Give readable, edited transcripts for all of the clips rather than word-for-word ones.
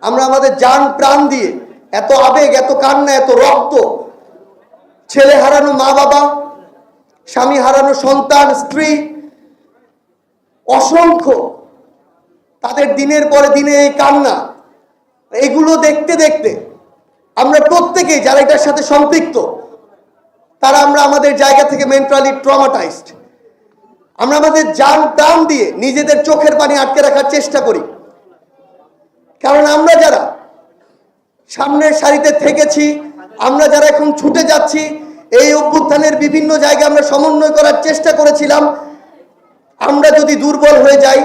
আমরা আমাদের জান প্রাণ দিয়ে এত আবেগ, এত কান্না, এত রক্ত, ছেলে হারানো মা বাবা, স্বামী হারানো সন্তান, স্ত্রী, অসংখ্য তাদের দিনের পরে দিনে এই কান্না, এগুলো দেখতে দেখতে আমরা প্রত্যেকেই যারা এটার সাথে সম্পৃক্ত তারা আমরা আমাদের জায়গা থেকে মেন্টালি ট্রমাটাইজড। আমরা আমাদের জান প্রাণ দিয়ে নিজেদের চোখের পানি আটকে রাখার চেষ্টা করি, কারণ আমরা যারা সামনের সারিতে থেকেছি, আমরা যারা এখন ছুটে যাচ্ছি, এই অভ্যুত্থানের বিভিন্ন জায়গায় আমরা সমন্বয় করার চেষ্টা করেছিলাম, আমরা যদি দুর্বল হয়ে যাই,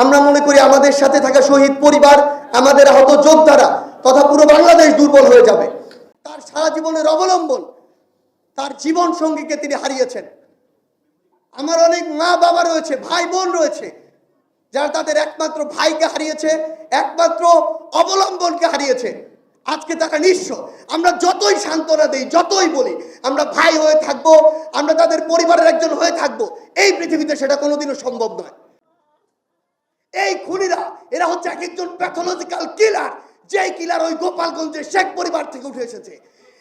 আমরা মনে করি আমাদের সাথে থাকা শহীদ পরিবার, আমাদের আহত যোদ্ধারা তথা পুরো বাংলাদেশ দুর্বল হয়ে যাবে। তার সারা জীবনের অবলম্বন, তার জীবন সঙ্গীকে তিনি হারিয়েছেন। আমার অনেক মা বাবা রয়েছে, ভাই বোন রয়েছে, যারা তাদের একমাত্র ভাইকে হারিয়েছে, একমাত্র অবলম্বনকে হারিয়েছে। আজকে তারা নিঃস্ব। আমরা যতই সান্ত্বনা দেই, যতই বলি আমরা ভাই হয়ে থাকবো, আমরা তাদের পরিবারের একজন হয়ে থাকবো, এই পৃথিবীতে সেটা কোনোদিনও সম্ভব নয়। এই খুনিরা, এরা হচ্ছে এক একজন প্যাথোলজিক্যাল কিলার, যেই কিলার ওই গোপালগঞ্জের শেখ পরিবার থেকে উঠে এসেছে।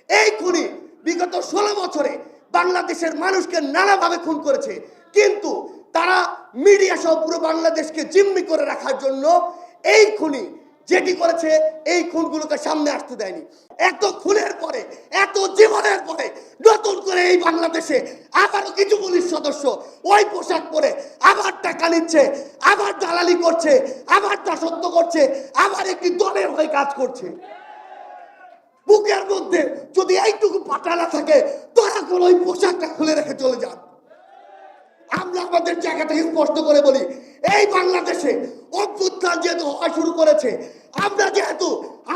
এই খুনি বিগত 16 বছরে বাংলাদেশের মানুষকে নানাভাবে খুন করেছে, কিন্তু তারা মিডিয়া সহ পুরো বাংলাদেশকে জিম্মি করে রাখার জন্য এই খুনি যেটি করেছে, এই খুনগুলোকে সামনে আসতে দেয়নি। এত খুনের পরে, এত জীবনের পরে নতুন করে এই বাংলাদেশে আবারও কিছু পুলিশ সদস্য ওই পোশাক পরে আবার টাকা নিচ্ছে, আবার দালালি করছে, আবার দাসত্ব করছে, আবার একটি দলের হয়ে কাজ করছে। বুকের মধ্যে যদি এইটুকু পাটালা থাকে, দয়া করে ওই পোশাকটা খুলে রেখে চলে যান। আমরা আমাদের জায়গা থেকে স্পষ্ট করে বলি, এই বাংলাদেশে অভ্যুত্থান যেহেতু হওয়া শুরু করেছে, আমরা যেহেতু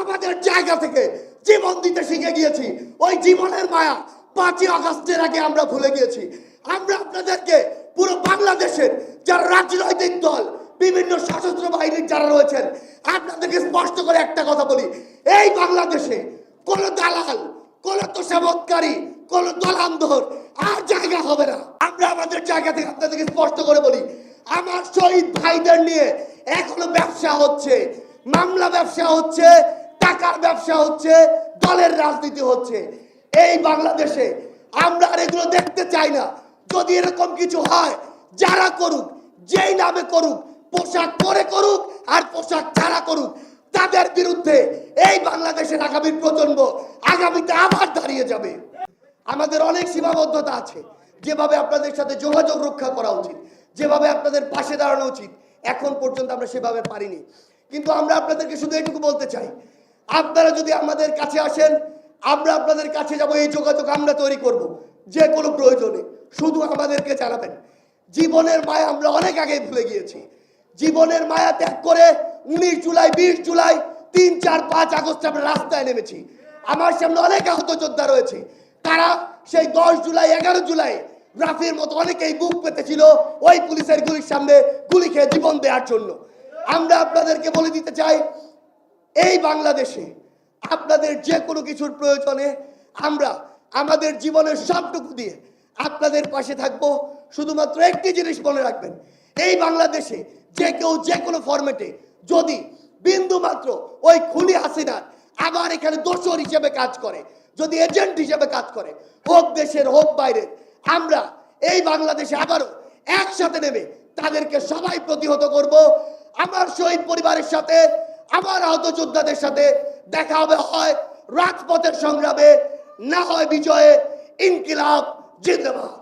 আমাদের জায়গা থেকে জীবন দিতে শিখে গিয়েছি, ওই জীবনের মায়া 5ই আগস্টের আগে আমরা ভুলে গিয়েছি। আমরা আপনাদেরকে পুরো বাংলাদেশের যারা রাজনৈতিক দল, বিভিন্ন সশস্ত্র বাহিনীর যারা রয়েছেন, আপনাদেরকে স্পষ্ট করে একটা কথা বলি, এই বাংলাদেশে কোন দালাল, কোন তোষামতকারী, কোন দলান্ধর আর জায়গা হবে না। আমরা আমাদের জায়গা থেকে আপনাদেরকে স্পষ্ট করে বলি, আমার শহীদ ভাইদের নিয়ে এখনো ব্যবসা হচ্ছে, মামলা ব্যবসা হচ্ছে, টাকার ব্যবসা হচ্ছে, দলের রাজনীতি হচ্ছে। এই বাংলাদেশে আমরা আর এগুলো দেখতে চাই না। যদি এরকম কিছু হয়, যারা করুক, যেই নামে করুক, পোশাক পরে করুক আর পোশাক ছাড়া করুক, তাদের বিরুদ্ধে এই বাংলাদেশের আগামী প্রজন্ম আগামীতে আবার দাঁড়িয়ে যাবে। আমাদের অনেক সীমাবদ্ধতা আছে, যেভাবে আপনাদের সাথে যোগাযোগ রক্ষা করা উচিত, যেভাবে আপনাদের পাশে দাঁড়ানো উচিত, এখন পর্যন্ত আমরা সেভাবে পারিনি। কিন্তু আমরা আপনাদেরকে শুধু এটুকু বলতে চাই, আপনারা যদি আমাদের কাছে আসেন, আমরা আপনাদের কাছে যাব, এই যোগাযোগ আমরা তৈরি করব। যে কোনো প্রয়োজনে শুধু আমাদেরকে জানাবেন। জীবনের মায়া আমরা অনেক আগে ভুলে গিয়েছি। জীবনের মায়া ত্যাগ করে 19 জুলাই, 20 জুলাই, 3, 4, 5 আগস্ট আমরা রাস্তায় নেমেছি। আমার সামনে অনেক আহত যোদ্ধা রয়েছে, তারা সেই 10 জুলাই, 11 জুলাই রাফির মতো অনেকেই বুক পেতেছিল ওই পুলিশের গুলির সামনে গুলি খেয়ে জীবন দেওয়ার জন্য। আমরা আপনাদেরকে বলে দিতে চাই, এই বাংলাদেশে আপনাদের যে কোনো কিছুর প্রয়োজনে আমরা আমাদের জীবনের সবটুকু দিয়ে আপনাদের পাশে থাকবো। শুধুমাত্র একটি জিনিস মনে রাখবেন, এই বাংলাদেশে যে কেউ যে কোনো ফরম্যাটে যদি বিন্দু মাত্র ওই খুনি হাসিনার আবার এখানে দোসর হিসেবে কাজ করে, যদি এজেন্ট হিসেবে কাজ করে, হোক দেশের হোক বাইরের, আমরা এই বাংলাদেশে আবারও একসাথে নেমে তাদেরকে সবাই প্রতিহত করব। আমার শহীদ পরিবারের সাথে, আমার আহত যোদ্ধাদের সাথে দেখা হবে হয় রাজপথের সংগ্রামে, না হয় বিজয়ে। ইনকিলাব জিন্দাবাদ।